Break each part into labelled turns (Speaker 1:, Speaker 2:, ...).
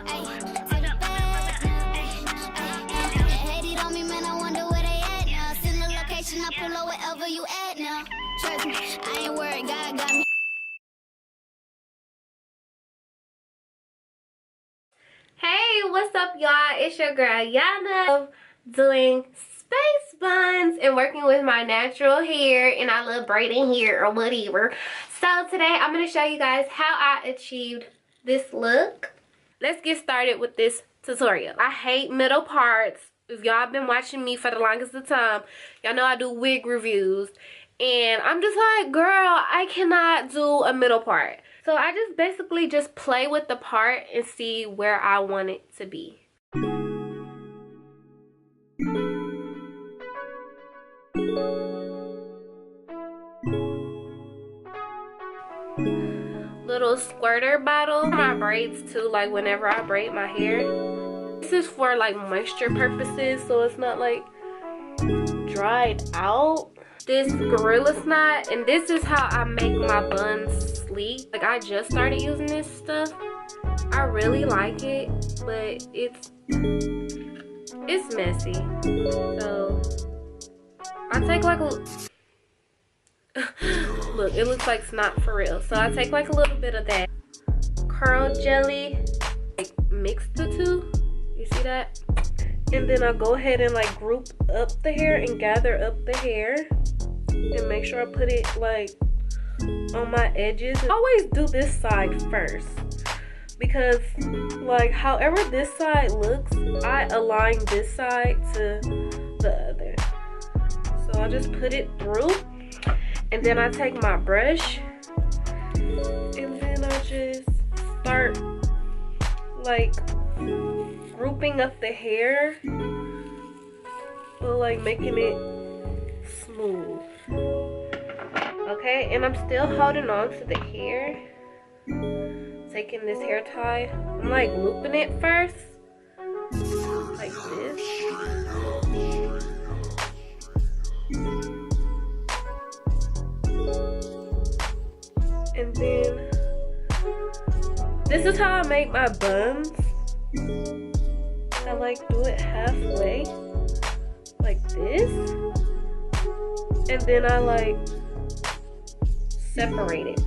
Speaker 1: Ay, to the bed now. They hated on me, man, I wonder where they at now. Send the location, I pull up wherever you at now. Trust me, I ain't worried, God got me.
Speaker 2: Hey, what's up, y'all? It's your girl Yana, doing Space Buns and working with my natural hair, and I love braiding hair or whatever. So today I'm going to show you guys how I achieved this look. Let's get started with this tutorial. I hate middle parts. If y'all been watching me for the longest of time, y'all know I do wig reviews, and I'm just like, girl, I cannot do a middle part. So I just basically just play with the part and see where I want it to be. Little squirter bottle. My braids too, like whenever I braid my hair. This is for like moisture purposes, so it's not like dried out. This Gorilla Knot, and this is how I make my buns sleek. Like, I just started using this stuff. I really like it, but it's messy. So I take like a look, it looks like snot for real. So I take like a little bit of that curl jelly, like mix the two. You see that? And then I'll go ahead and like group up the hair and gather up the hair. And make sure I put it like on my edges. I always do this side first, because like however this side looks, I align this side to the other. So I'll just put it through, and then I take my brush, and then I just start like grouping up the hair, but like making it smooth. Okay, and I'm still holding on to the hair, taking this hair tie. I'm like looping it first, like this. And then this is how I make my buns. I like do it halfway, like this. And then I like separate it.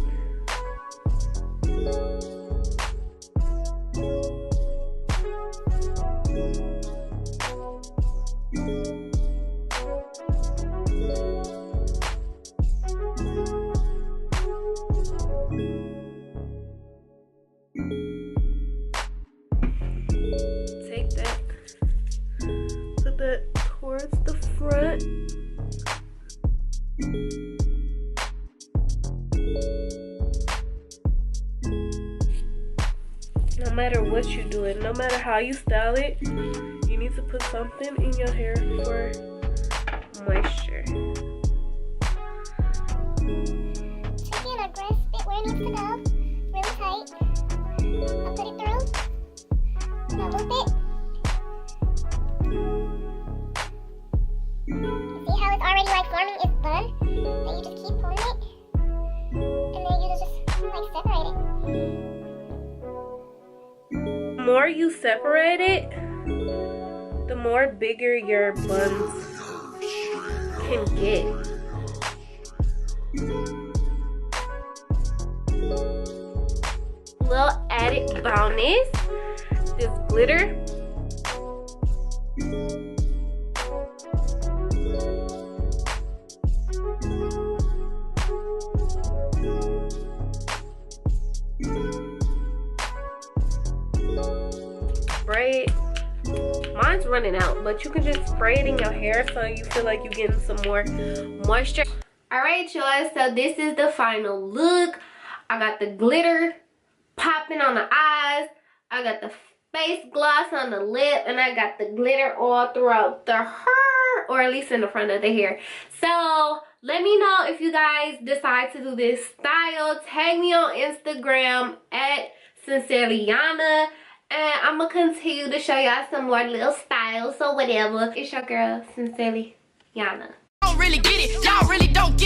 Speaker 2: Take that, put that towards the front. No matter what you do it, no matter how you style it, you need to put something in your hair for moisture.
Speaker 3: Taking a grasp it where it needs to go, really tight. I'll put it through, and I'll loop it. See how it's already like forming its bun? Then you just keep pulling it, and then you just like separate it.
Speaker 2: The more you separate it, the more bigger your buns can get. Little added bonus, this glitter. Braid. Mine's running out, but you can just spray it in your hair so you feel like you're getting some more moisture. All right, y'all, so this is the final look. I got the glitter popping on the eyes, I got the face gloss on the lip, and I got the glitter all throughout the hair, or at least in the front of the hair. So let me know if you guys decide to do this style. Tag me on Instagram at SINCERELYYONA, and I'm gonna continue to show y'all some more little styles. So whatever, it's your girl SINCERELYYONA.
Speaker 4: Don't really get it, y'all really don't